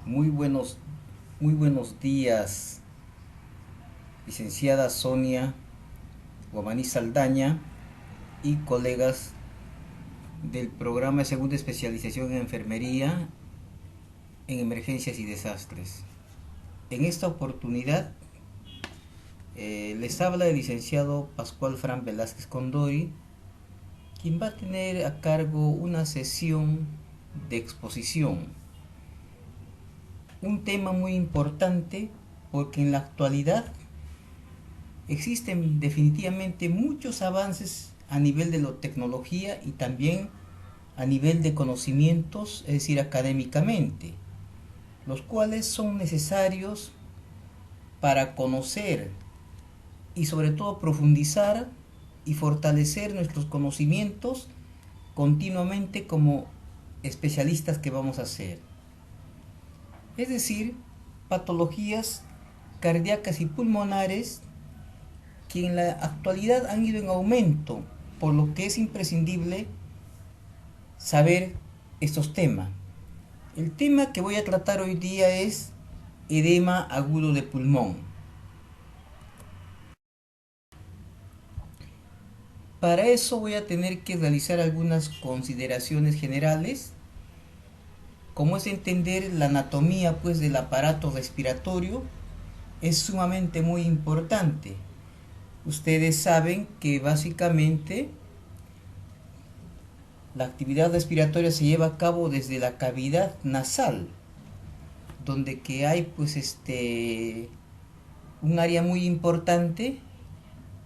Muy buenos, muy buenos días, licenciada Sonia Guamaní Saldaña y colegas del programa de segunda especialización en enfermería en emergencias y desastres. En esta oportunidad les habla el licenciado Pascual Fran Velázquez Condori, quien va a tener a cargo una sesión de exposición. Un tema muy importante porque en la actualidad existen definitivamente muchos avances a nivel de la tecnología y también a nivel de conocimientos, es decir, académicamente, los cuales son necesarios para conocer y sobre todo profundizar y fortalecer nuestros conocimientos continuamente como especialistas que vamos a ser. Es decir, patologías cardíacas y pulmonares que en la actualidad han ido en aumento, por lo que es imprescindible saber estos temas. El tema que voy a tratar hoy día es edema agudo de pulmón. Para eso voy a tener que realizar algunas consideraciones generales, como es entender la anatomía pues del aparato respiratorio, es sumamente muy importante. Ustedes saben que básicamente la actividad respiratoria se lleva a cabo desde la cavidad nasal, donde que hay pues un área muy importante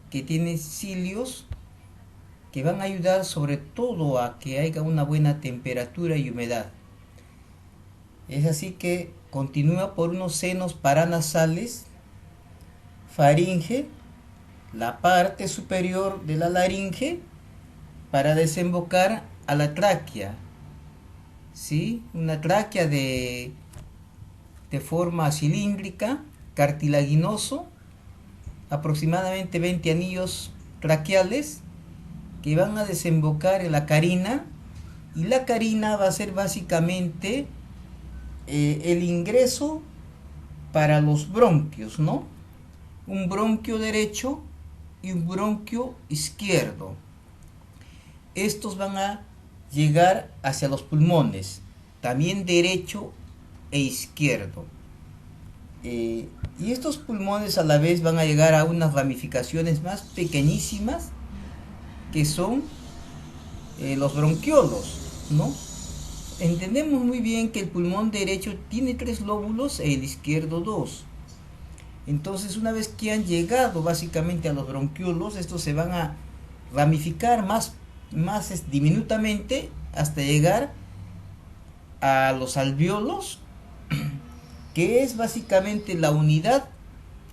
que tiene cilios que van a ayudar sobre todo a que haya una buena temperatura y humedad. Es así que continúa por unos senos paranasales, faringe, la parte superior de la laringe para desembocar a la tráquea. ¿Sí? Una tráquea de forma cilíndrica, cartilaginoso, aproximadamente 20 anillos traqueales que van a desembocar en la carina, y la carina va a ser básicamente el ingreso para los bronquios, ¿no? Un bronquio derecho y un bronquio izquierdo. Estos van a llegar hacia los pulmones, también derecho e izquierdo. Y estos pulmones a la vez van a llegar a unas ramificaciones más pequeñísimas que son los bronquiolos, ¿no? Entendemos muy bien que el pulmón derecho tiene 3 lóbulos y el izquierdo 2. Entonces, una vez que han llegado básicamente a los bronquiolos, estos se van a ramificar más diminutamente hasta llegar a los alvéolos, que es básicamente la unidad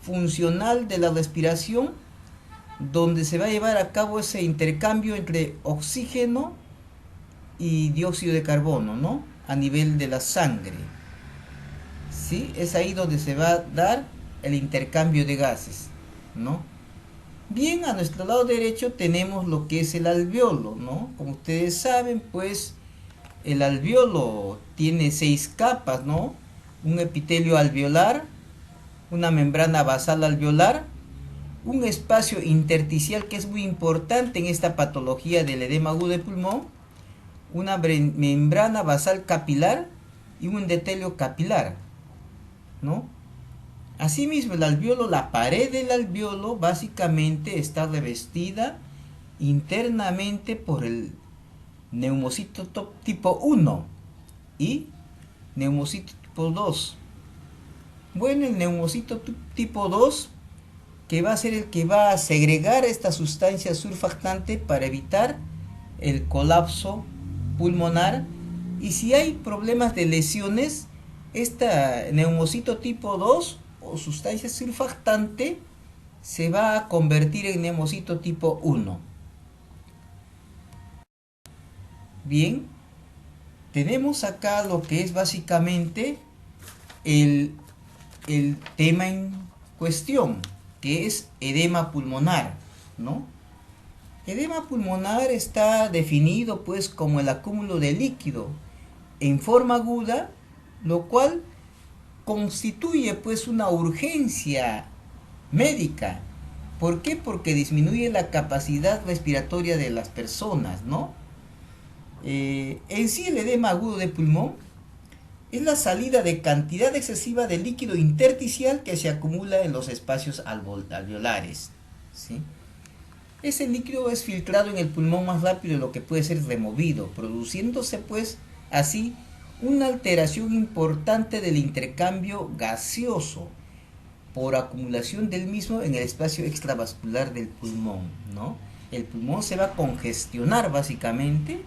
funcional de la respiración, donde se va a llevar a cabo ese intercambio entre oxígeno y dióxido de carbono, ¿no? A nivel de la sangre. ¿Sí? Es ahí donde se va a dar el intercambio de gases, ¿no? Bien, a nuestro lado derecho tenemos lo que es el alvéolo, ¿no? Como ustedes saben, pues el alvéolo tiene 6 capas, ¿no? Un epitelio alveolar, una membrana basal alveolar, un espacio intersticial que es muy importante en esta patología del edema agudo de pulmón, una membrana basal capilar y un endotelio capilar, ¿no? Asimismo, el alvéolo, la pared del alvéolo básicamente está revestida internamente por el neumocito tipo 1 y neumocito tipo 2. Bueno, el neumocito tipo 2, que va a ser el que va a segregar esta sustancia surfactante para evitar el colapso pulmonar, y si hay problemas de lesiones, esta neumocito tipo 2 o sustancia surfactante se va a convertir en neumocito tipo 1. Bien, tenemos acá lo que es básicamente el, el tema en cuestión, que es edema pulmonar, ¿no? Edema pulmonar está definido pues como el acúmulo de líquido en forma aguda, lo cual constituye pues una urgencia médica. ¿Por qué? Porque disminuye la capacidad respiratoria de las personas, ¿no? En sí el edema agudo de pulmón es la salida de cantidad excesiva de líquido intersticial que se acumula en los espacios alveolares, ¿sí? Ese líquido es filtrado en el pulmón más rápido de lo que puede ser removido, produciéndose pues así una alteración importante del intercambio gaseoso por acumulación del mismo en el espacio extravascular del pulmón, ¿no? El pulmón se va a congestionar básicamente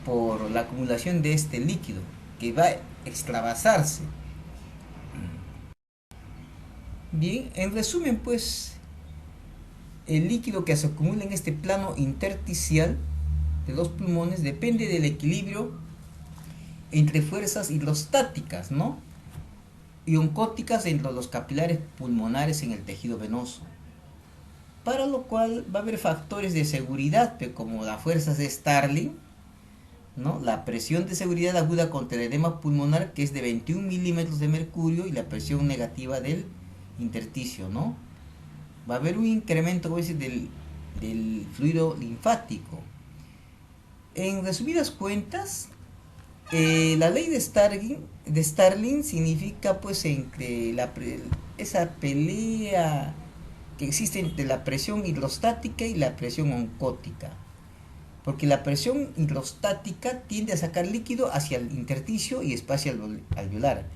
por la acumulación de este líquido que va a extravasarse. Bien, en resumen pues el líquido que se acumula en este plano intersticial de los pulmones depende del equilibrio entre fuerzas hidrostáticas, ¿no? Y oncóticas entre los capilares pulmonares en el tejido venoso, para lo cual va a haber factores de seguridad como las fuerzas de Starling, ¿no? La presión de seguridad aguda contra el edema pulmonar, que es de 21 milímetros de mercurio, y la presión negativa del intersticio, ¿no? Va a haber un incremento del fluido linfático. En resumidas cuentas, la ley de Starling significa pues esa pelea que existe entre la presión hidrostática y la presión oncótica, porque la presión hidrostática tiende a sacar líquido hacia el intersticio y espacio alveolar,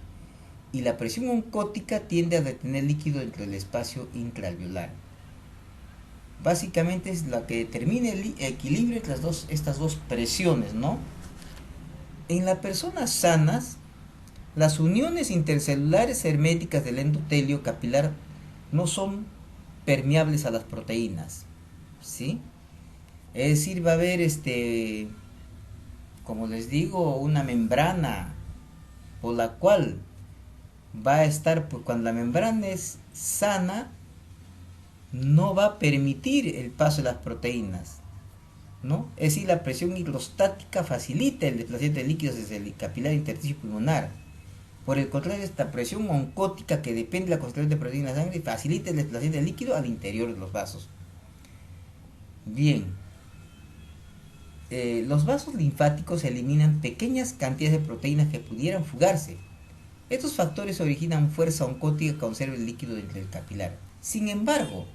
y la presión oncótica tiende a retener líquido dentro del espacio intraalveolar. Básicamente es la que determina el equilibrio entre estas dos presiones, ¿no? En las personas sanas, las uniones intercelulares herméticas del endotelio capilar no son permeables a las proteínas, ¿sí? Es decir, va a haber como les digo, una membrana por la cual va a estar, pues, cuando la membrana es sana, no va a permitir el paso de las proteínas, ¿no? Es decir, la presión hidrostática facilita el desplazamiento de líquidos desde el capilar intersticio pulmonar. Por el contrario, esta presión oncótica, que depende de la concentración de proteínas en la sangre, facilita el desplazamiento de líquido al interior de los vasos. Bien, los vasos linfáticos eliminan pequeñas cantidades de proteínas que pudieran fugarse. Estos factores originan fuerza oncótica que conserva el líquido dentro del capilar. Sin embargo,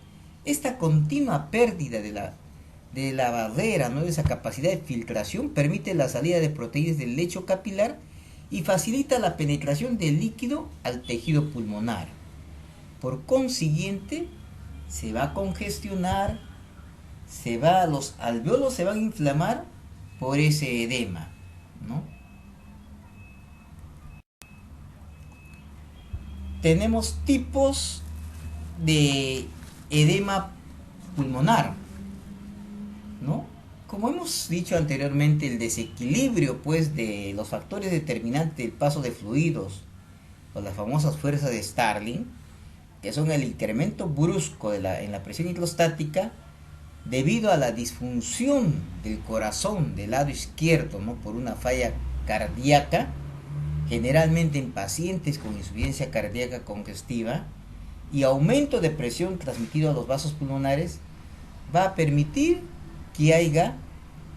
esta continua pérdida de la barrera, ¿no?, de esa capacidad de filtración, permite la salida de proteínas del lecho capilar y facilita la penetración del líquido al tejido pulmonar. Por consiguiente, se va a congestionar, los alvéolos se van a inflamar por ese edema, ¿no? Tenemos tipos de edema pulmonar, ¿no? Como hemos dicho anteriormente, el desequilibrio pues de los factores determinantes del paso de fluidos, o las famosas fuerzas de Starling, que son el incremento brusco en la presión hidrostática debido a la disfunción del corazón del lado izquierdo, ¿no?, por una falla cardíaca, generalmente en pacientes con insuficiencia cardíaca congestiva, y aumento de presión transmitido a los vasos pulmonares, va a permitir que haya,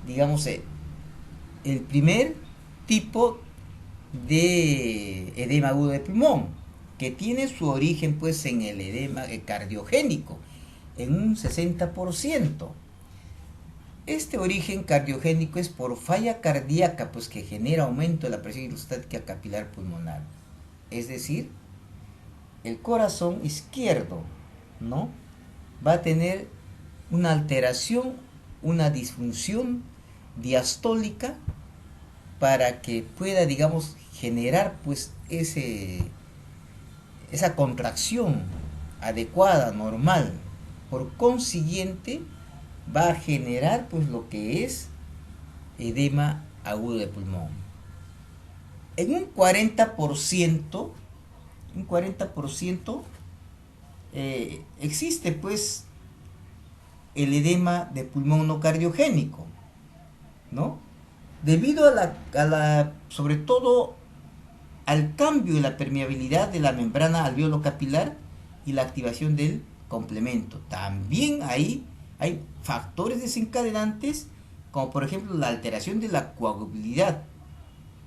digamos, el primer tipo de edema agudo de pulmón, que tiene su origen pues en el edema cardiogénico, en un 60%. Este origen cardiogénico es por falla cardíaca, pues, que genera aumento de la presión hidrostática capilar pulmonar. Es decir, el corazón izquierdo, ¿no?, va a tener una alteración, una disfunción diastólica, para que pueda, digamos, generar pues esa contracción adecuada, normal. Por consiguiente, va a generar pues lo que es edema agudo de pulmón. En un 40%, existe pues el edema de pulmón no cardiogénico, ¿no? Debido a la sobre todo al cambio de la permeabilidad de la membrana alveolo-capilar y la activación del complemento. También ahí hay factores desencadenantes, como por ejemplo la alteración de la coagulabilidad,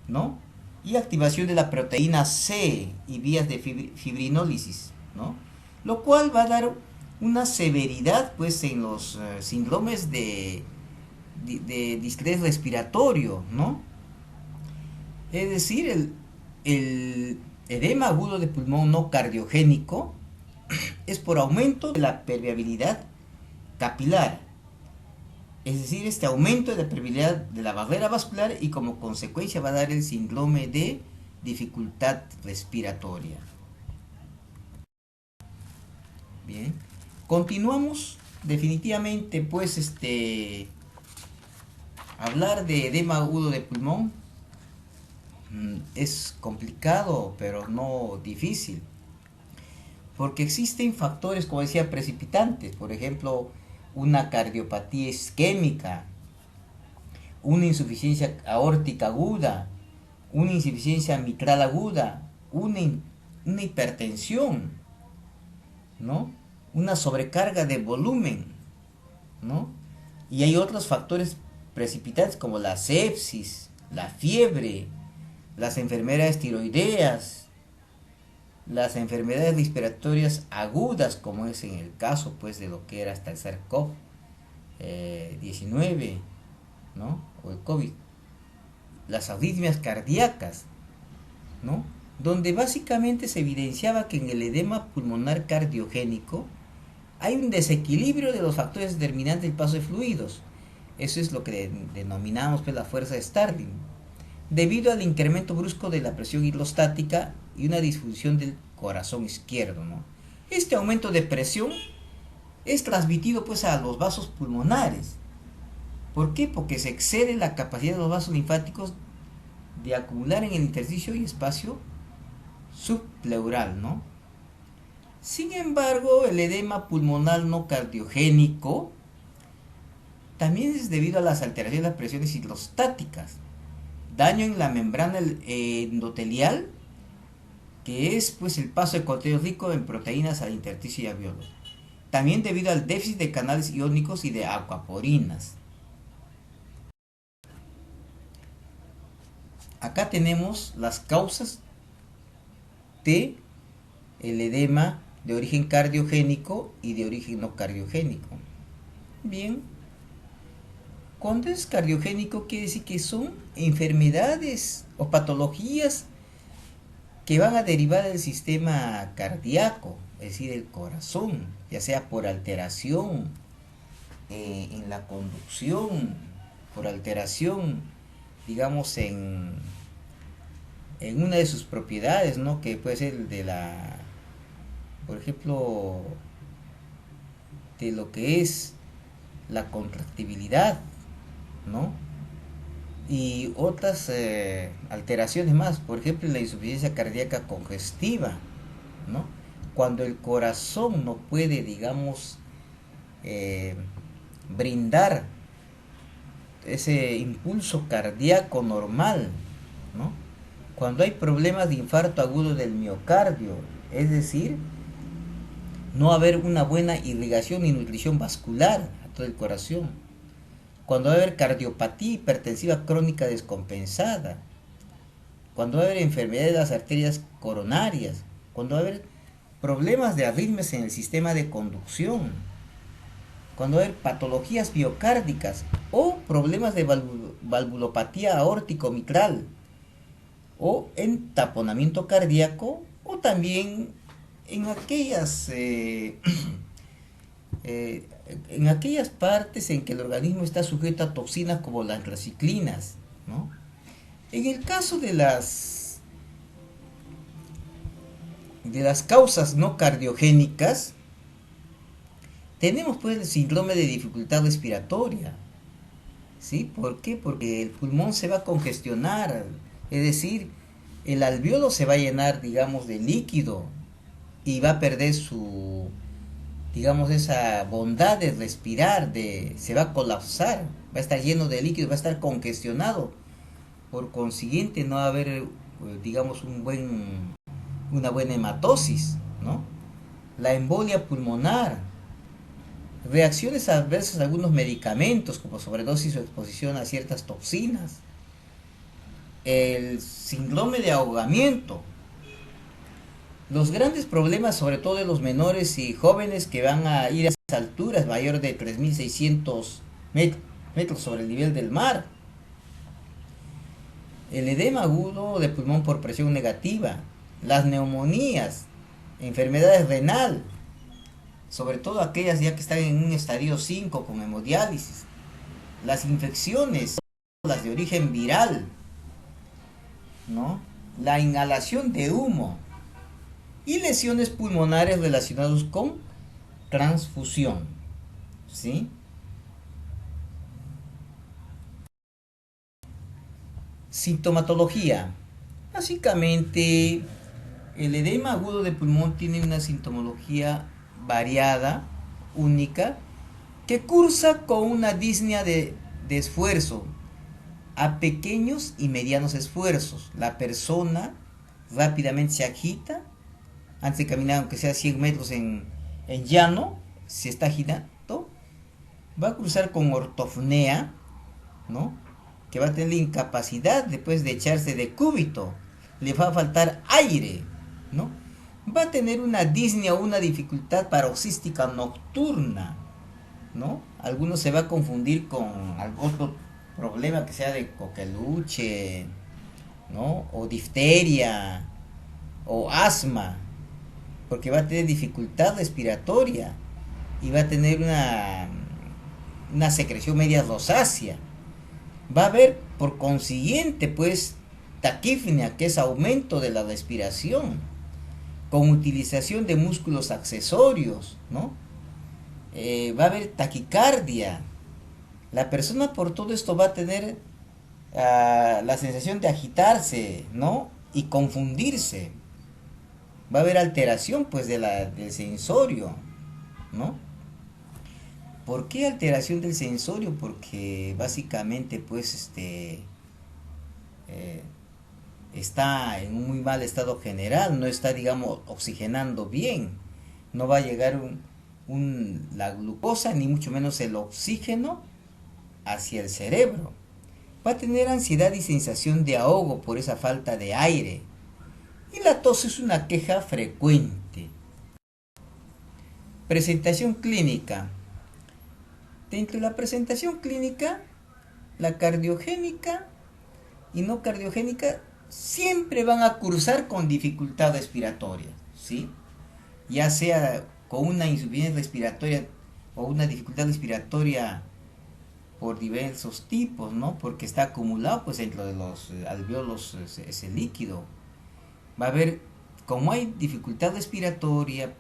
¿no? Y activación de la proteína C y vías de fibrinólisis, ¿no? Lo cual va a dar una severidad pues en los síndromes de distrés respiratorio, ¿no? Es decir, el edema agudo de pulmón no cardiogénico es por aumento de la permeabilidad capilar, es decir, este aumento de la permeabilidad de la barrera vascular, y como consecuencia va a dar el síndrome de dificultad respiratoria. Bien, continuamos. Definitivamente pues hablar de edema agudo de pulmón es complicado, pero no difícil, porque existen factores, como decía, precipitantes. Por ejemplo, una cardiopatía isquémica, una insuficiencia aórtica aguda, una insuficiencia mitral aguda, una hipertensión, ¿no? Una sobrecarga de volumen, ¿no? Y hay otros factores precipitantes como la sepsis, la fiebre, las enfermedades tiroideas, las enfermedades respiratorias agudas, como es en el caso pues de lo que era hasta el SARS-CoV-19, ¿no? O el COVID, las arritmias cardíacas, ¿no? Donde básicamente se evidenciaba que en el edema pulmonar cardiogénico hay un desequilibrio de los factores determinantes del paso de fluidos. Eso es lo que denominamos pues la fuerza de Starling, debido al incremento brusco de la presión hidrostática y una disfunción del corazón izquierdo, ¿no? Este aumento de presión es transmitido pues a los vasos pulmonares. ¿Por qué? Porque se excede la capacidad de los vasos linfáticos de acumular en el intersticio y espacio subpleural, ¿no? Sin embargo, el edema pulmonar no cardiogénico también es debido a las alteraciones de las presiones hidrostáticas, daño en la membrana endotelial, que es pues el paso de contenido rico en proteínas al intersticio y alveolo. También debido al déficit de canales iónicos y de aquaporinas. Acá tenemos las causas de el edema de origen cardiogénico y de origen no cardiogénico. Bien, cuando es cardiogénico quiere decir que son enfermedades o patologías que van a derivar del sistema cardíaco, es decir, el corazón, ya sea por alteración en la conducción, por alteración, digamos, en una de sus propiedades, ¿no? Que puede ser de la, por ejemplo, de lo que es la contractibilidad, ¿no? Y otras alteraciones más, por ejemplo, la insuficiencia cardíaca congestiva, ¿no? Cuando el corazón no puede, digamos, brindar ese impulso cardíaco normal, ¿no? Cuando hay problemas de infarto agudo del miocardio, es decir, no haber una buena irrigación y nutrición vascular a todo el corazón. Cuando va a haber cardiopatía hipertensiva crónica descompensada. Cuando va a haber enfermedades de las arterias coronarias. Cuando va a haber problemas de arritmias en el sistema de conducción. Cuando va a haber patologías miocárdicas o problemas de valvulopatía aórtico mitral o en taponamiento cardíaco, o también en aquellas en aquellas partes en que el organismo está sujeto a toxinas como las antraciclinas, ¿no? En el caso de las causas no cardiogénicas, tenemos pues el síndrome de dificultad respiratoria, ¿sí? ¿Por qué? Porque el pulmón se va a congestionar, es decir, el alveolo se va a llenar, digamos, de líquido y va a perder su, digamos, esa bondad de respirar, se va a colapsar, va a estar lleno de líquido, va a estar congestionado. Por consiguiente, no va a haber digamos, una buena hematosis, ¿no? La embolia pulmonar, reacciones adversas a algunos medicamentos, como sobredosis o exposición a ciertas toxinas, el síndrome de ahogamiento, los grandes problemas, sobre todo de los menores y jóvenes que van a ir a esas alturas, mayor de 3.600 metros sobre el nivel del mar, el edema agudo de pulmón por presión negativa, las neumonías, enfermedades renal, sobre todo aquellas ya que están en un estadio 5 con hemodiálisis, las infecciones, las de origen viral, ¿no? La inhalación de humo y lesiones pulmonares relacionadas con transfusión, ¿sí? Sintomatología. Básicamente, el edema agudo de pulmón tiene una sintomología variada, única, que cursa con una disnea de esfuerzo a pequeños y medianos esfuerzos. La persona rápidamente se agita, antes de caminar aunque sea 100 metros en llano, se está agitando, va a cruzar con ortopnea, ¿no? Que va a tener la incapacidad después de echarse de cúbito, le va a faltar aire, ¿no? Va a tener una disnea o una dificultad paroxística nocturna, ¿no? Algunos se va a confundir con otro problema que sea de coqueluche, ¿no? O difteria, o asma, porque va a tener dificultad respiratoria y va a tener una secreción media rosácea. Va a haber, por consiguiente, pues, taquipnea, que es aumento de la respiración, con utilización de músculos accesorios, ¿no? Va a haber taquicardia. La persona por todo esto va a tener la sensación de agitarse, ¿no? Y confundirse. Va a haber alteración, pues, del sensorio, ¿no? ¿Por qué alteración del sensorio? Porque básicamente, pues, está en un muy mal estado general, no está, digamos, oxigenando bien, no va a llegar la glucosa, ni mucho menos el oxígeno hacia el cerebro. Va a tener ansiedad y sensación de ahogo por esa falta de aire. Y la tos es una queja frecuente. Presentación clínica. Dentro de la presentación clínica, la cardiogénica y no cardiogénica siempre van a cursar con dificultad respiratoria, ¿sí? Ya sea con una insuficiencia respiratoria o una dificultad respiratoria por diversos tipos, ¿no? Porque está acumulado, pues, dentro de los alvéolos ese líquido. Va a haber, como hay dificultad respiratoria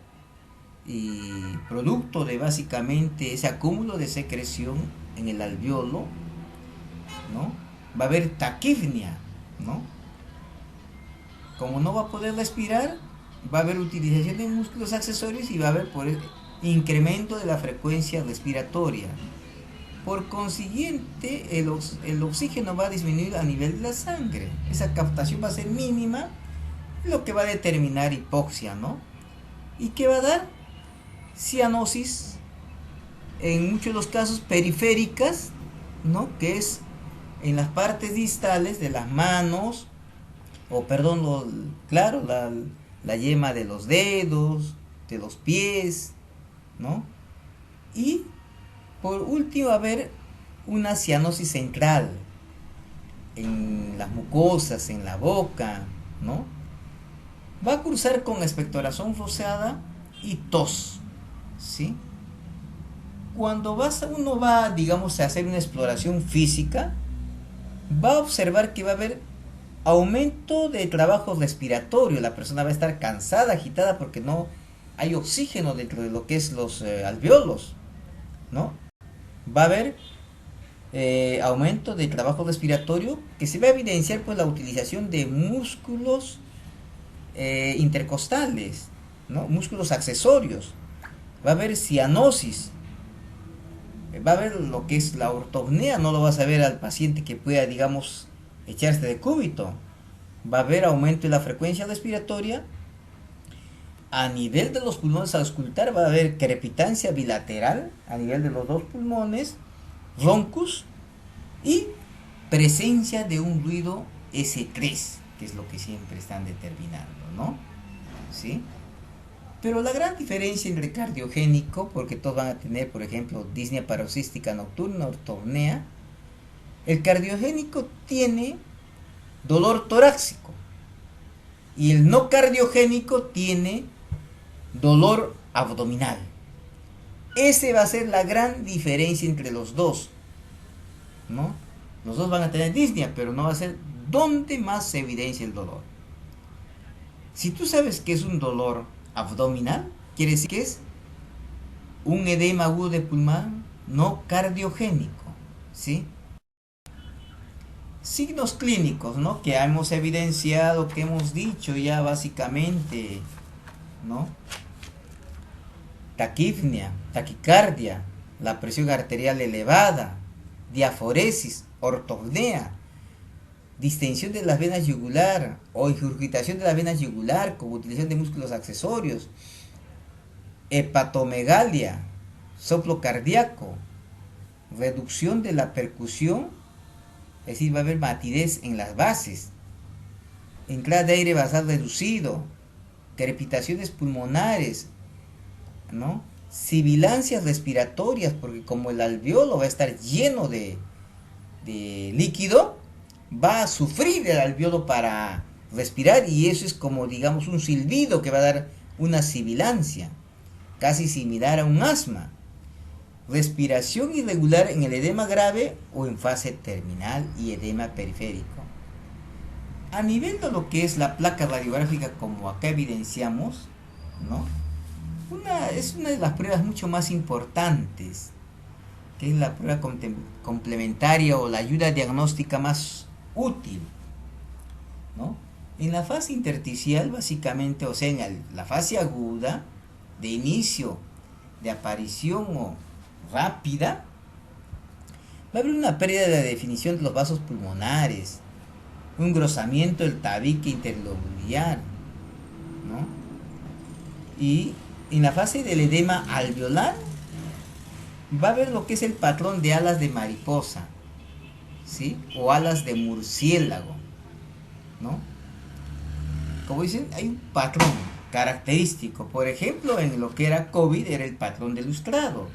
y producto de básicamente ese acúmulo de secreción en el alvéolo, ¿no? Va a haber taquipnea, ¿no? Como no va a poder respirar, va a haber utilización de músculos accesorios y va a haber incremento de la frecuencia respiratoria. Por consiguiente, el oxígeno va a disminuir a nivel de la sangre. Esa captación va a ser mínima, lo que va a determinar hipoxia, ¿no? ¿Y qué va a dar? Cianosis, en muchos de los casos periféricas, ¿no? Que es en las partes distales de las manos, o perdón, claro, la yema de los dedos, de los pies, ¿no? Y por último, va a haber una cianosis central en las mucosas, en la boca, ¿no? Va a cruzar con expectoración forzada y tos, ¿sí? Cuando uno va, digamos, a hacer una exploración física, va a observar que va a haber aumento de trabajo respiratorio. La persona va a estar cansada, agitada, porque no hay oxígeno dentro de lo que es los alvéolos, ¿no? Va a haber aumento de trabajo respiratorio, que se va a evidenciar por la utilización de músculos intercostales, ¿no? Músculos accesorios. Va a haber cianosis, va a haber lo que es la ortopnea. No lo vas a ver al paciente que pueda, digamos, echarse de cúbito. va a haber aumento de la frecuencia respiratoria. A nivel de los pulmones, al auscultar, va a haber crepitancia bilateral a nivel de los dos pulmones, roncus y presencia de un ruido S3, que es lo que siempre están determinando, ¿no? ¿Sí? Pero la gran diferencia entre cardiogénico, porque todos van a tener, por ejemplo, disnea paroxística nocturna, ortopnea, el cardiogénico tiene dolor torácico y el no cardiogénico tiene dolor abdominal. Ese va a ser la gran diferencia entre los dos, ¿no? Los dos van a tener disnea, pero no va a ser donde más se evidencia el dolor. Si tú sabes que es un dolor abdominal, quiere decir que es un edema agudo de pulmón no cardiogénico, ¿sí? Signos clínicos, ¿no? Que hemos evidenciado, que hemos dicho ya básicamente, ¿no? Taquipnea, taquicardia, la presión arterial elevada, diaforesis, ortopnea, distensión de las venas yugular o ingurgitación de las venas yugular con utilización de músculos accesorios, hepatomegalia, soplo cardíaco, reducción de la percusión, es decir, va a haber matidez en las bases, entrada de aire basal reducido, crepitaciones pulmonares, ¿no? Sibilancias respiratorias, porque como el alveolo va a estar lleno de líquido, va a sufrir el alveolo para respirar y eso es como, digamos, un silbido que va a dar una sibilancia, casi similar a un asma. Respiración irregular en el edema grave o en fase terminal y edema periférico. A nivel de lo que es la placa radiográfica, como acá evidenciamos, ¿no? Es una de las pruebas mucho más importantes, que es la prueba complementaria o la ayuda diagnóstica más útil, ¿no? En la fase intersticial, básicamente, o sea, en la fase aguda, de inicio, de aparición o rápida, va a haber una pérdida de la definición de los vasos pulmonares, un engrosamiento del tabique interlobular, ¿no? Y en la fase del edema alveolar va a haber lo que es el patrón de alas de mariposa, ¿sí? O alas de murciélago, ¿no? Como dicen, hay un patrón característico. Por ejemplo, en lo que era COVID era el patrón de lustrado.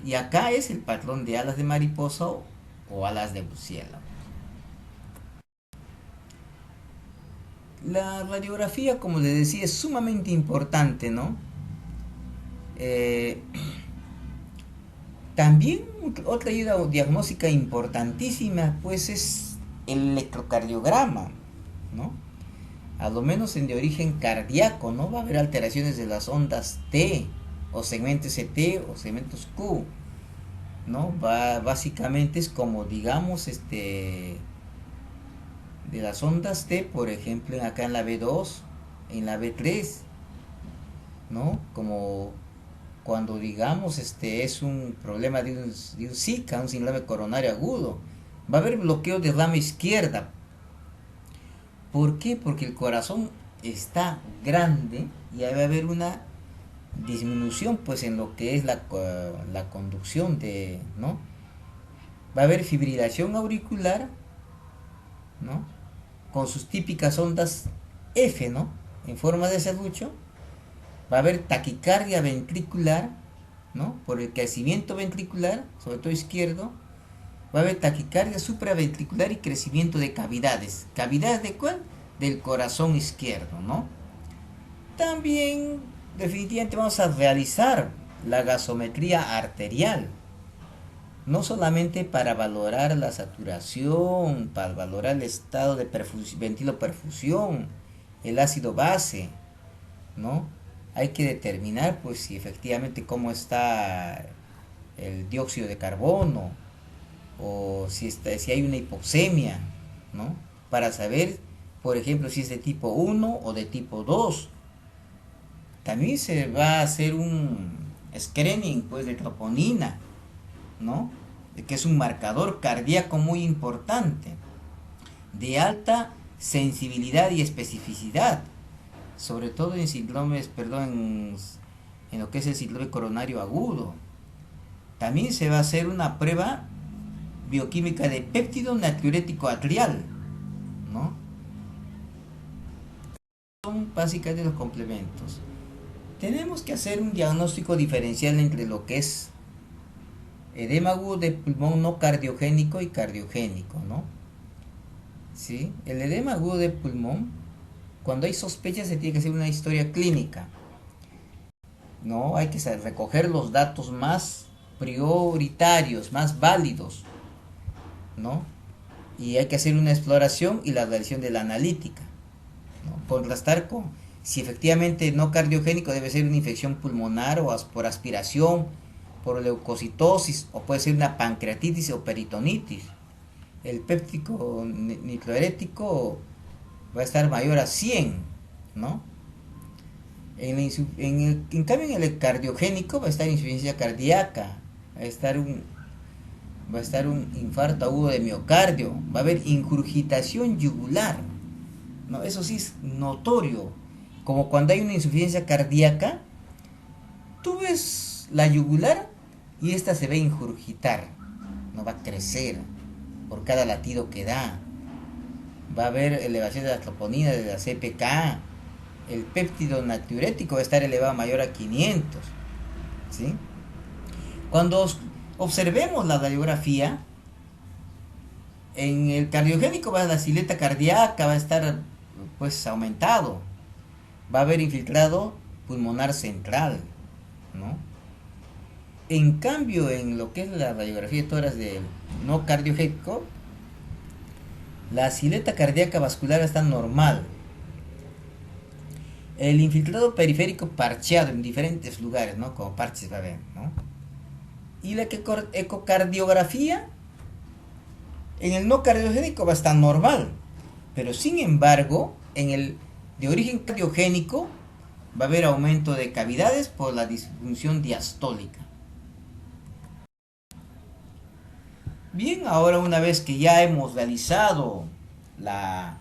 Y acá es el patrón de alas de mariposa o alas de murciélago. La radiografía, como les decía, es sumamente importante, ¿no? También otra ayuda diagnóstica importantísima, pues es el electrocardiograma, ¿no? A lo menos en de origen cardíaco, ¿no? Va a haber alteraciones de las ondas T, o segmentos T o segmentos Q, ¿no? Básicamente es como, digamos, de las ondas T, por ejemplo, acá en la B2, en la B3, ¿no? Como cuando, digamos, es un problema de un Zika, un síndrome coronario agudo, va a haber bloqueo de rama izquierda. ¿Por qué? Porque el corazón está grande y ahí va a haber una disminución, pues, en lo que es la conducción ¿no? Va a haber fibrilación auricular, ¿no? Con sus típicas ondas F, ¿no? En forma de serrucho. Va a haber taquicardia ventricular, ¿no? Por el crecimiento ventricular, sobre todo izquierdo. Va a haber taquicardia supraventricular y crecimiento de cavidades. ¿Cavidades de cuál? Del corazón izquierdo, ¿no? También, definitivamente, vamos a realizar la gasometría arterial. No solamente para valorar la saturación, para valorar el estado de ventiloperfusión, el ácido base, ¿no? Hay que determinar, pues, si efectivamente cómo está el dióxido de carbono o si hay una hipoxemia, ¿no? Para saber, por ejemplo, si es de tipo 1 o de tipo 2. También se va a hacer un screening, pues, de troponina, ¿no? Que es un marcador cardíaco muy importante, de alta sensibilidad y especificidad, sobre todo en síndromes, en lo que es el síndrome coronario agudo. También se va a hacer una prueba bioquímica de péptido natriurético atrial, ¿no? Son básicamente los complementos. Tenemos que hacer un diagnóstico diferencial entre lo que es edema agudo de pulmón no cardiogénico y cardiogénico, ¿no? ¿Sí? El edema agudo de pulmón, cuando hay sospecha se tiene que hacer una historia clínica, ¿no? Hay que recoger los datos más prioritarios, más válidos, ¿no? Y hay que hacer una exploración y la realización de la analítica, ¿no? Contrastar con si efectivamente no cardiogénico debe ser una infección pulmonar o por aspiración, por leucocitosis, o puede ser una pancreatitis o peritonitis. El péptico nitroerético va a estar mayor a 100, ¿no? En cambio en el cardiogénico va a estar insuficiencia cardíaca, va a estar un infarto agudo de miocardio, va a haber ingurgitación yugular, ¿no? Eso sí es notorio, como cuando hay una insuficiencia cardíaca, tú ves la yugular y esta se va a ingurgitar, no va a crecer por cada latido que da, va a haber elevación de la troponina, de la CPK, el péptido natriurético va a estar elevado mayor a 500, ¿sí? Cuando observemos la radiografía, en el cardiogénico la sileta cardíaca va a estar pues aumentado, va a haber infiltrado pulmonar central, ¿no? En cambio, en lo que es la radiografía de tórax del no cardiogénico, la sileta cardíaca vascular está normal. El infiltrado periférico parcheado en diferentes lugares, ¿no? Como parches va a haber, ¿no? Y la ecocardiografía en el no cardiogénico va a estar normal. Pero sin embargo, en el de origen cardiogénico va a haber aumento de cavidades por la disfunción diastólica. Bien, ahora una vez que ya hemos realizado la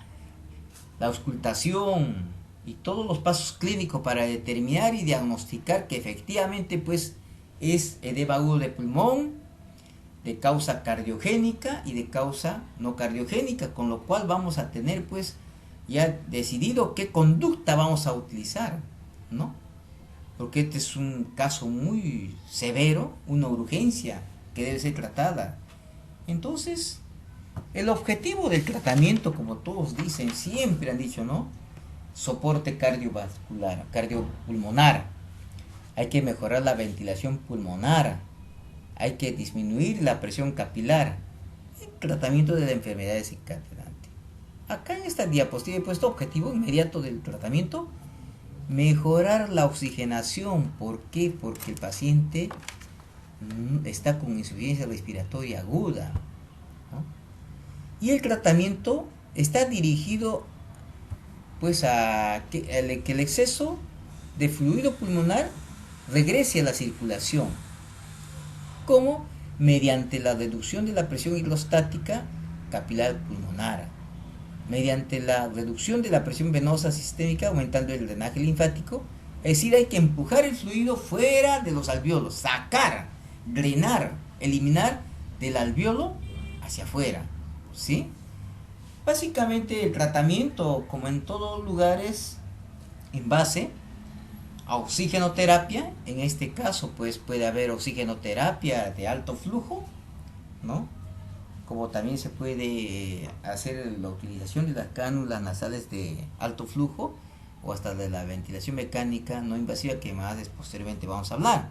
auscultación y todos los pasos clínicos para determinar y diagnosticar que efectivamente pues es edema agudo de pulmón de causa cardiogénica y de causa no cardiogénica, con lo cual vamos a tener pues ya decidido qué conducta vamos a utilizar, ¿no? Porque este es un caso muy severo, una urgencia que debe ser tratada. Entonces, el objetivo del tratamiento, como todos dicen, siempre han dicho, ¿no? Soporte cardiovascular, cardiopulmonar. Hay que mejorar la ventilación pulmonar. Hay que disminuir la presión capilar. El tratamiento de la enfermedad desencadenante. Acá en esta diapositiva he puesto objetivo inmediato del tratamiento: mejorar la oxigenación. ¿Por qué? Porque el paciente está con insuficiencia respiratoria aguda, ¿no? Y el tratamiento está dirigido pues a que el exceso de fluido pulmonar regrese a la circulación, como mediante la reducción de la presión hidrostática capilar pulmonar, mediante la reducción de la presión venosa sistémica, aumentando el drenaje linfático. Es decir, hay que empujar el fluido fuera de los alvéolos, sacar, drenar, eliminar del alvéolo hacia afuera, ¿sí? Básicamente el tratamiento, como en todos lugares, en base a oxigenoterapia. En este caso pues puede haber oxigenoterapia de alto flujo, ¿no? Como también se puede hacer la utilización de las cánulas nasales de alto flujo o hasta de la ventilación mecánica no invasiva, que más posteriormente vamos a hablar,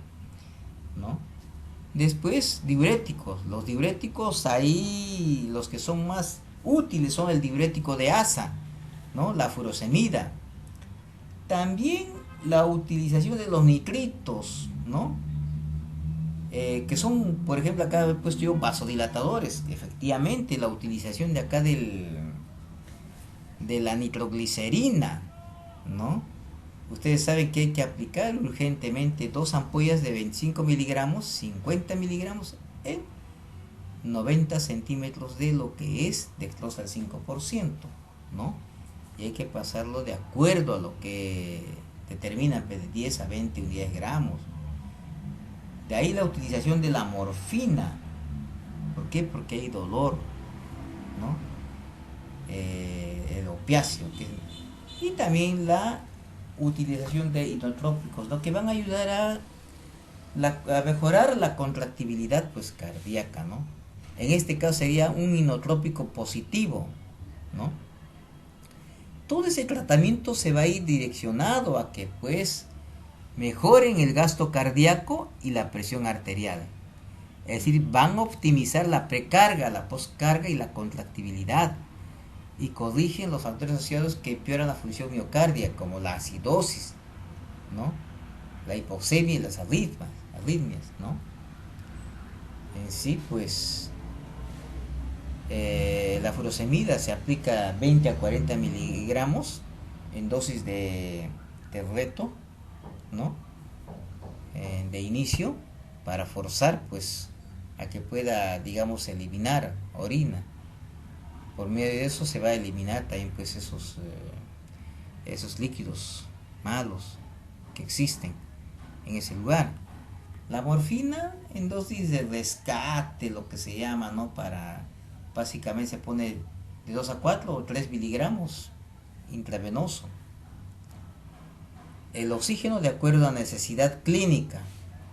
¿no? Después, diuréticos. Los diuréticos, ahí los que son más útiles son el diurético de asa, ¿no? La furosemida. También la utilización de los nitritos, ¿no? Que son, por ejemplo, acá he puesto yo vasodilatadores. Efectivamente, la utilización de acá de la nitroglicerina, ¿no? Ustedes saben que hay que aplicar urgentemente 2 ampollas de 25 miligramos, 50 miligramos en 90 centímetros de lo que es dextrosa al 5%. ¿no? Y hay que pasarlo de acuerdo a lo que determinan, pues, de 10 a 20 unidades gramos. De ahí la utilización de la morfina. ¿Por qué? Porque hay dolor, ¿no? El opiáceo. Y también la utilización de inotrópicos, ¿no? Que van a ayudar a mejorar la contractibilidad, pues, cardíaca, ¿no? En este caso sería un inotrópico positivo, ¿no? Todo ese tratamiento se va a ir direccionado a que, pues, mejoren el gasto cardíaco y la presión arterial. Es decir, van a optimizar la precarga, la postcarga y la contractibilidad. Y corrigen los factores asociados que empeoran la función miocardia, como la acidosis, ¿no? La hipoxemia y las arritmias, ¿no? En sí, pues, la furosemida se aplica 20 a 40 miligramos en dosis de reto, ¿no? De inicio, para forzar, pues, a que pueda, digamos, eliminar orina. Por medio de eso se va a eliminar también, pues, esos líquidos malos que existen en ese lugar. La morfina en dosis de rescate, lo que se llama, ¿no? Para, básicamente se pone de 2 a 4 o 3 miligramos intravenoso. El oxígeno de acuerdo a necesidad clínica.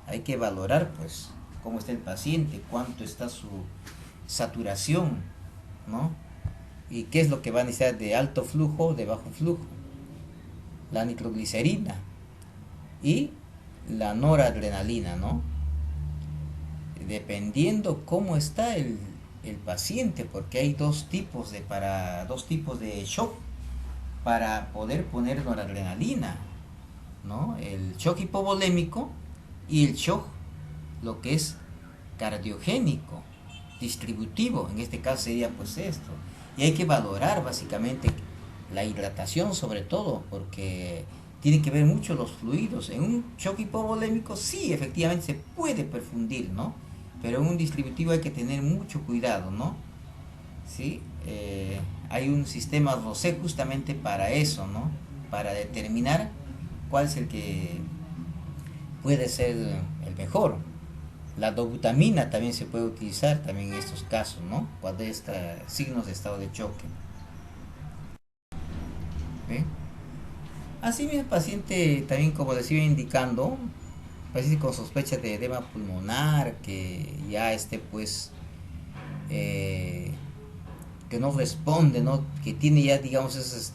Hay que valorar, pues, cómo está el paciente, cuánto está su saturación, ¿no? Y qué es lo que va a necesitar, de alto flujo o de bajo flujo. La nitroglicerina y la noradrenalina, ¿no? Dependiendo cómo está el paciente, porque hay dos tipos de shock para poder poner noradrenalina, ¿no? El shock hipovolémico y el shock, lo que es cardiogénico, distributivo, en este caso sería, pues, esto. Y hay que valorar básicamente la hidratación, sobre todo, porque tiene que ver mucho los fluidos. En un shock hipovolémico sí, efectivamente se puede perfundir, ¿no? Pero en un distributivo hay que tener mucho cuidado, ¿no? ¿Sí? Hay un sistema Rosé justamente para eso, ¿no? Para determinar cuál es el que puede ser el mejor. La dobutamina también se puede utilizar también en estos casos, ¿no? Cuando hay signos de estado de choque. ¿Ve? Así mi paciente también, como les iba indicando, paciente con sospecha de edema pulmonar, que ya esté, pues, que no responde, ¿no? Que tiene ya, digamos, esas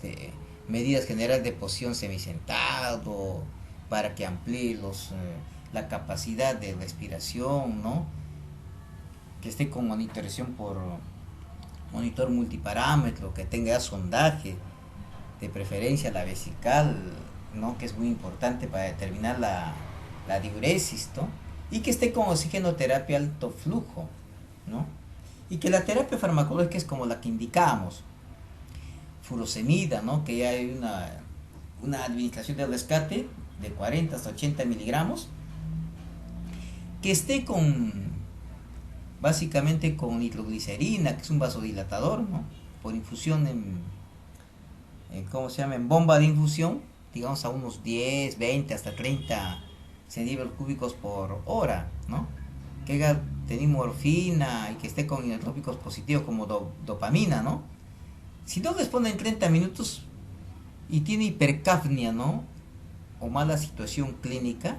medidas generales de posición semisentado para que amplíe la capacidad de respiración, ¿no? Que esté con monitorización por monitor multiparámetro, que tenga sondaje, de preferencia la vesical, ¿no? Que es muy importante para determinar la diuresis, ¿no? Y que esté con oxigenoterapia alto flujo, ¿no? Y que la terapia farmacológica es como la que indicamos, furosemida, ¿no? Que ya hay una administración de rescate de 40 hasta 80 miligramos, que esté básicamente con nitroglicerina, que es un vasodilatador, ¿no? Por infusión ¿cómo se llama? En bomba de infusión, digamos a unos 10, 20, hasta 30 centímetros cúbicos por hora, ¿no? Que haya tenido morfina y que esté con inotrópicos positivos como dopamina, ¿no? Si no responde en 30 minutos y tiene hipercapnia, ¿no? O mala situación clínica,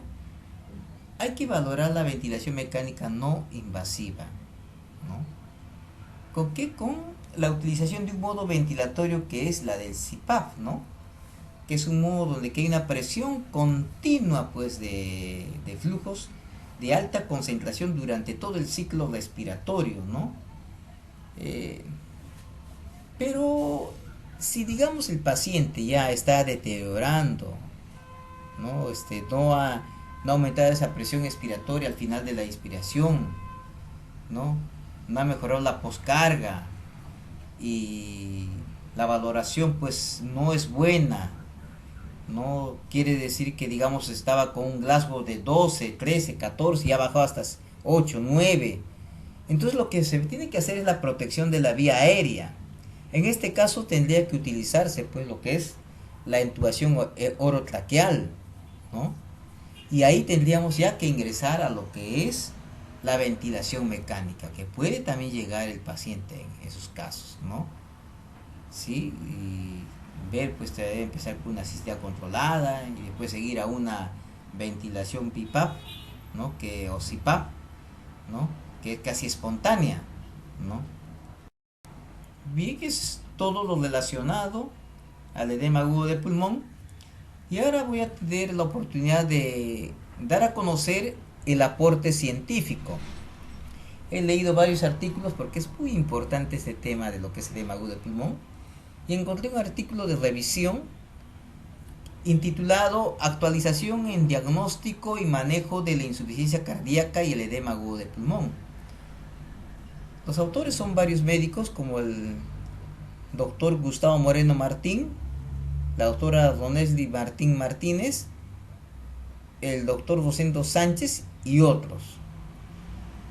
hay que valorar la ventilación mecánica no invasiva, ¿no? ¿Con qué? Con la utilización de un modo ventilatorio que es la del CPAP, ¿no? Que es un modo donde hay una presión continua, pues, de flujos de alta concentración durante todo el ciclo respiratorio, ¿no? Pero si, digamos, el paciente ya está deteriorando, ¿no? No ha aumentado esa presión expiratoria al final de la inspiración, ¿no? No ha mejorado la poscarga y la valoración, pues, no es buena. No quiere decir que, digamos, estaba con un Glasgow de 12, 13, 14 y ha bajado hasta 8, 9. Entonces lo que se tiene que hacer es la protección de la vía aérea. En este caso tendría que utilizarse pues lo que es la intubación orotraqueal, ¿no? Y ahí tendríamos ya que ingresar a lo que es la ventilación mecánica, que puede también llegar el paciente en esos casos, ¿no? Sí, y ver, pues debe empezar con una asistencia controlada y después seguir a una ventilación PIPAP, ¿no? O CPAP, ¿no? Que es casi espontánea, ¿no? Bien, que es todo lo relacionado al edema agudo de pulmón. Y ahora voy a tener la oportunidad de dar a conocer el aporte científico. He leído varios artículos porque es muy importante este tema de lo que es el edema agudo de pulmón. Y encontré un artículo de revisión intitulado Actualización en diagnóstico y manejo de la insuficiencia cardíaca y el edema agudo de pulmón. Los autores son varios médicos como el doctor Gustavo Moreno Martín, la doctora Ronesli Martín Martínez, el doctor Rosendo Sánchez y otros.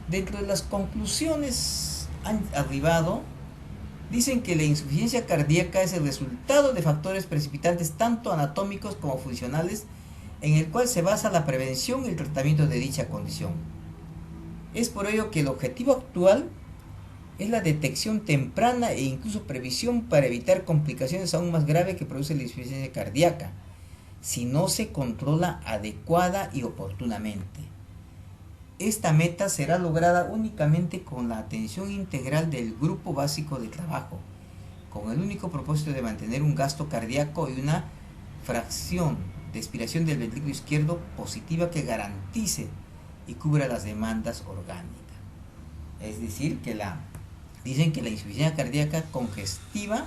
Dentro de las conclusiones han arribado, dicen que la insuficiencia cardíaca es el resultado de factores precipitantes tanto anatómicos como funcionales en el cual se basa la prevención y el tratamiento de dicha condición. Es por ello que el objetivo actual es la detección temprana e incluso previsión para evitar complicaciones aún más graves que produce la insuficiencia cardíaca, si no se controla adecuada y oportunamente. Esta meta será lograda únicamente con la atención integral del grupo básico de trabajo, con el único propósito de mantener un gasto cardíaco y una fracción de expiración del ventrículo izquierdo positiva que garantice y cubra las demandas orgánicas. Es decir, dicen que la insuficiencia cardíaca congestiva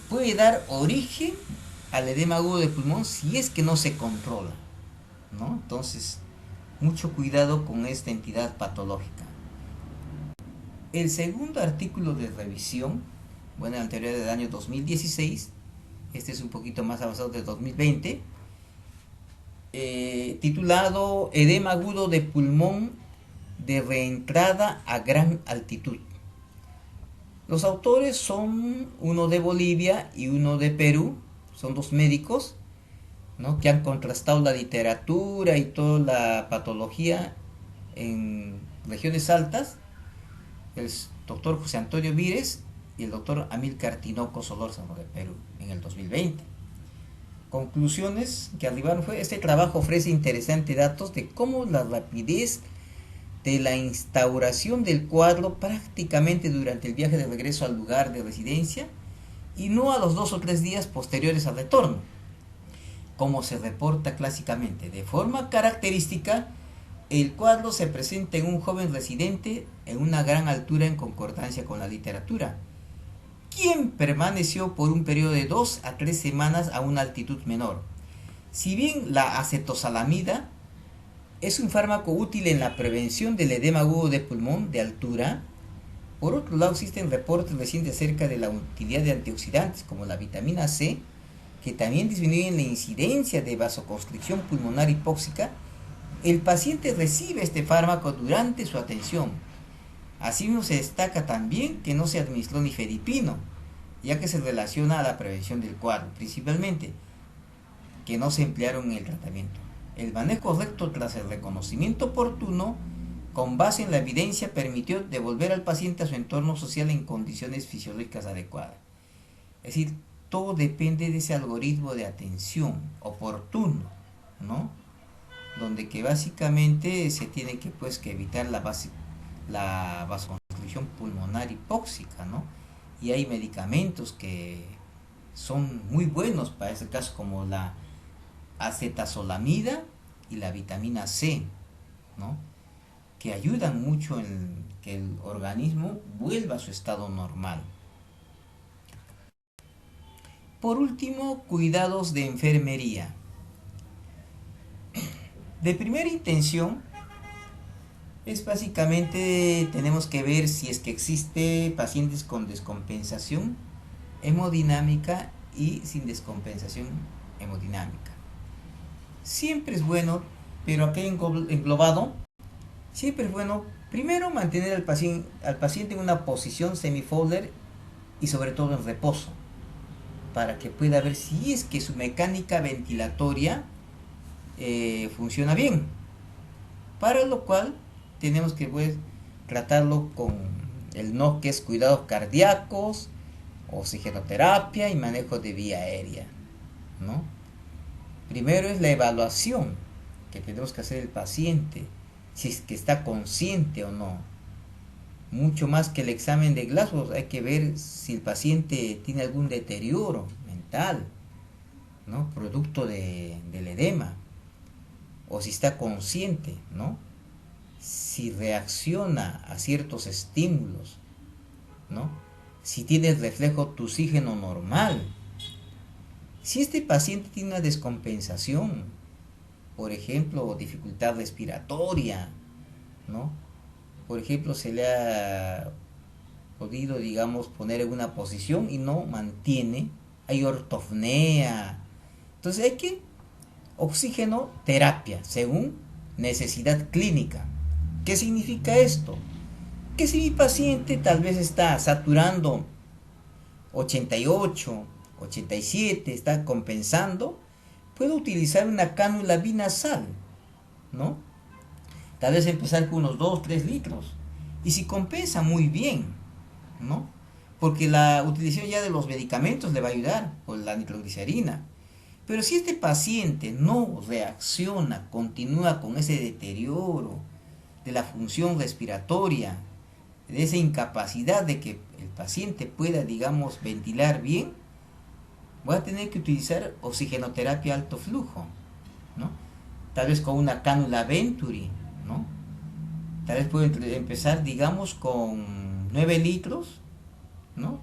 puede dar origen al edema agudo de pulmón si es que no se controla, ¿no? Entonces, mucho cuidado con esta entidad patológica. El segundo artículo de revisión, bueno, el anterior del año 2016, este es un poquito más avanzado del 2020, titulado Edema agudo de pulmón de reentrada a gran altitud. Los autores son uno de Bolivia y uno de Perú, son dos médicos, ¿no?, que han contrastado la literatura y toda la patología en regiones altas, el doctor José Antonio Vírez y el doctor Amílcar Tinoco Solórzano de Perú en el 2020. Conclusiones que arribaron fue: este trabajo ofrece interesantes datos de cómo la rapidez de la instauración del cuadro prácticamente durante el viaje de regreso al lugar de residencia y no a los 2 o 3 días posteriores al retorno, como se reporta clásicamente. De forma característica, el cuadro se presenta en un joven residente en una gran altura en concordancia con la literatura, quien permaneció por un periodo de 2 a 3 semanas a una altitud menor. Si bien la acetosalamida es un fármaco útil en la prevención del edema agudo de pulmón de altura, por otro lado existen reportes recientes acerca de la utilidad de antioxidantes como la vitamina C, que también disminuyen la incidencia de vasoconstricción pulmonar hipóxica. El paciente recibe este fármaco durante su atención. Asimismo se destaca también que no se administró nifedipino, ya que se relaciona a la prevención del cuadro, principalmente que no se emplearon en el tratamiento. El manejo correcto tras el reconocimiento oportuno, con base en la evidencia, permitió devolver al paciente a su entorno social en condiciones fisiológicas adecuadas. Es decir, todo depende de ese algoritmo de atención oportuno, ¿no? Donde que básicamente se tiene que evitar la vasoconstricción pulmonar hipóxica, ¿no? Y hay medicamentos que son muy buenos para ese caso, como la acetazolamida y la vitamina C, ¿no?, que ayudan mucho en que el organismo vuelva a su estado normal. Por último, cuidados de enfermería. De primera intención, es básicamente tenemos que ver si es que existe pacientes con descompensación hemodinámica y sin descompensación hemodinámica. Siempre es bueno, pero aquí englobado, siempre es bueno primero mantener al paciente en una posición semifolder y sobre todo en reposo, para que pueda ver si es que su mecánica ventilatoria funciona bien. Para lo cual tenemos que pues, tratarlo con el NOC, que es cuidados cardíacos, oxigenoterapia y manejo de vía aérea, ¿no? Primero es la evaluación que tenemos que hacer el paciente, si es que está consciente o no. Mucho más que el examen de Glasgow, hay que ver si el paciente tiene algún deterioro mental, ¿no? Producto del edema, o si está consciente, ¿no? Si reacciona a ciertos estímulos, ¿no? Si tiene el reflejo toxígeno normal. Si este paciente tiene una descompensación, por ejemplo, dificultad respiratoria, ¿no? Por ejemplo, se le ha podido, digamos, poner en una posición y no mantiene, hay ortopnea. Entonces hay que oxígeno terapia según necesidad clínica. ¿Qué significa esto? Que si mi paciente tal vez está saturando 88, 87, está compensando, puedo utilizar una cánula binasal, ¿no? Tal vez empezar con unos 2, 3 litros. Y si compensa, muy bien, ¿no? Porque la utilización ya de los medicamentos le va a ayudar, o la nitroglicerina. Pero si este paciente no reacciona, continúa con ese deterioro de la función respiratoria, de esa incapacidad de que el paciente pueda, digamos, ventilar bien, voy a tener que utilizar oxigenoterapia alto flujo, ¿no? Tal vez con una cánula Venturi, ¿no? Tal vez puedo empezar, digamos, con 9 litros, ¿no?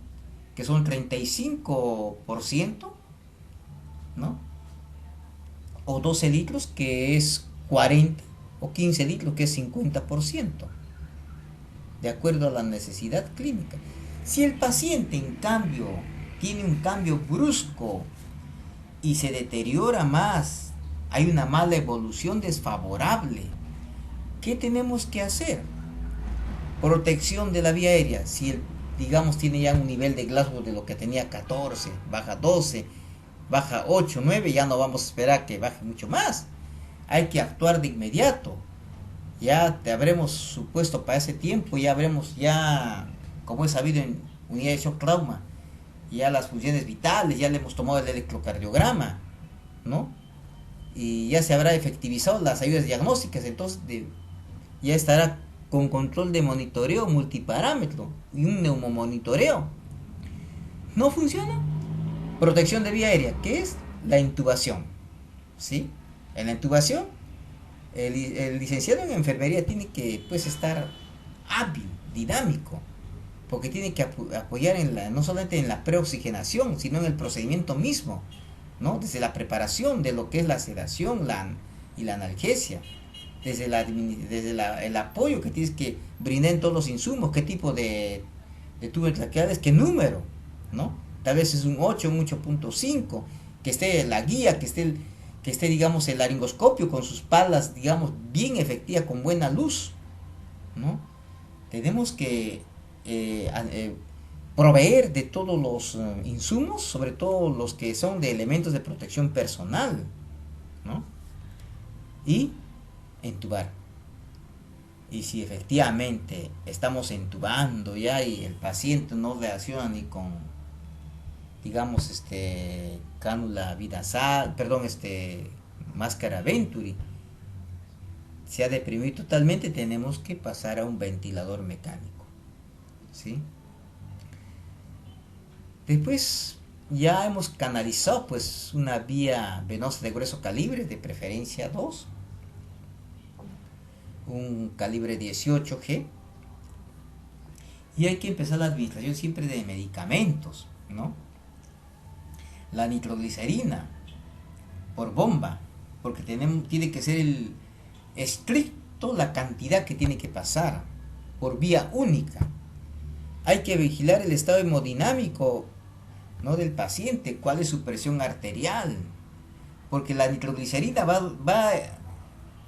Que son 35%, ¿no? O 12 litros, que es 40, o 15 litros, que es 50%, de acuerdo a la necesidad clínica. Si el paciente, en cambio, tiene un cambio brusco y se deteriora más, hay una mala evolución desfavorable, ¿qué tenemos que hacer? Protección de la vía aérea. Si el, digamos, tiene ya un nivel de Glasgow de lo que tenía 14, baja 12, baja 8, 9, ya no vamos a esperar que baje mucho más. Hay que actuar de inmediato. Ya te habremos supuesto para ese tiempo, ya habremos, ya, como es sabido en unidad de shock trauma, ya las funciones vitales, ya le hemos tomado el electrocardiograma, ¿no? Y ya se habrá efectivizado las ayudas diagnósticas, entonces ya estará con control de monitoreo multiparámetro y un neumomonitoreo. ¿No funciona? Protección de vía aérea, ¿qué es? La intubación, ¿sí? En la intubación, el licenciado en enfermería tiene que, pues, estar hábil, dinámico, porque tiene que apoyar no solamente en la preoxigenación, sino en el procedimiento mismo, ¿no? Desde la preparación de lo que es la sedación y la analgesia, desde el apoyo que tienes que brindar en todos los insumos, qué tipo de tubos traqueales, qué número, ¿no? Tal vez es un 8, un 8.5, que esté la guía, que esté, digamos, el laringoscopio con sus palas, digamos, bien efectivas, con buena luz, ¿no? Tenemos que proveer de todos los insumos, sobre todo los que son de elementos de protección personal, ¿no? Y entubar. Y si efectivamente estamos entubando ya y el paciente no reacciona ni con, digamos, cánula binasal, perdón, máscara Venturi, se ha deprimido totalmente, tenemos que pasar a un ventilador mecánico, ¿sí? Después ya hemos canalizado, pues, una vía venosa de grueso calibre, de preferencia 2, un calibre 18G, y hay que empezar la administración siempre de medicamentos, ¿no? La nitroglicerina por bomba, porque tiene que ser estricto la cantidad que tiene que pasar por vía única. Hay que vigilar el estado hemodinámico, ¿no?, del paciente, cuál es su presión arterial, porque la nitroglicerina va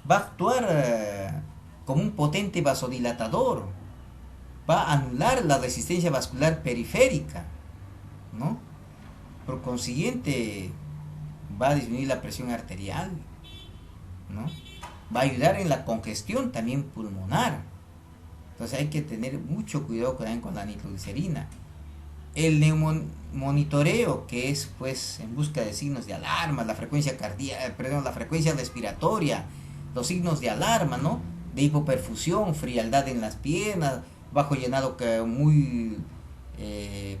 a actuar como un potente vasodilatador, va a anular la resistencia vascular periférica, ¿no? Por consiguiente, va a disminuir la presión arterial, ¿no? Va a ayudar en la congestión también pulmonar. Entonces hay que tener mucho cuidado también con la nitroglicerina. El neumonitoreo, que es pues en busca de signos de alarma, la frecuencia cardíaca, perdón, la frecuencia respiratoria, los signos de alarma, ¿no? De hipoperfusión, frialdad en las piernas, bajo llenado muy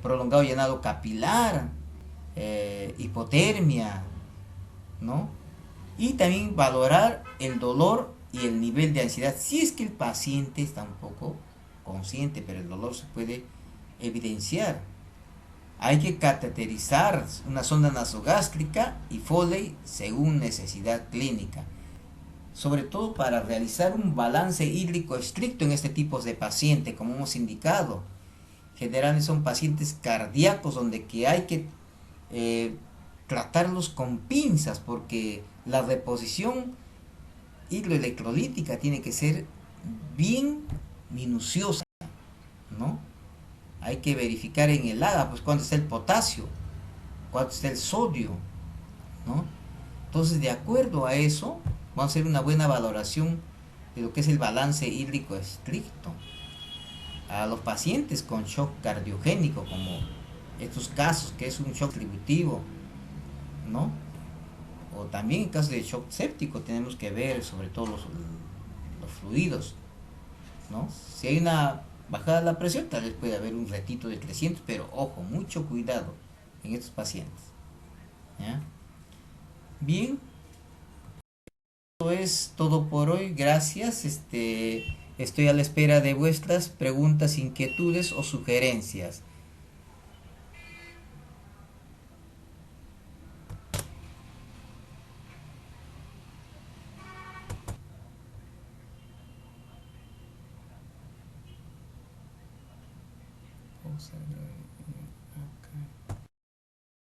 prolongado llenado capilar, hipotermia, ¿no? Y también valorar el dolor y el nivel de ansiedad, si es que el paciente está un poco consciente, pero el dolor se puede evidenciar. Hay que cateterizar una sonda nasogástrica y Foley según necesidad clínica, sobre todo para realizar un balance hídrico estricto en este tipo de paciente, como hemos indicado. Generalmente son pacientes cardíacos donde que hay que eh, tratarlos con pinzas porque la reposición hidroelectrolítica tiene que ser bien minuciosa, ¿no? Hay que verificar en el ADA pues cuánto está el potasio, cuánto está el sodio, ¿no? Entonces, de acuerdo a eso, vamos a hacer una buena valoración de lo que es el balance hídrico estricto. A los pacientes con shock cardiogénico, como estos casos, que es un shock distributivo, ¿no? O también en caso de shock séptico, tenemos que ver sobre todo los fluidos, ¿no? Si hay una bajada de la presión, tal vez puede haber un retito de 300, pero ojo, mucho cuidado en estos pacientes, ¿ya? Bien, eso es todo por hoy. Gracias. Estoy a la espera de vuestras preguntas, inquietudes o sugerencias. Pausa. Ok.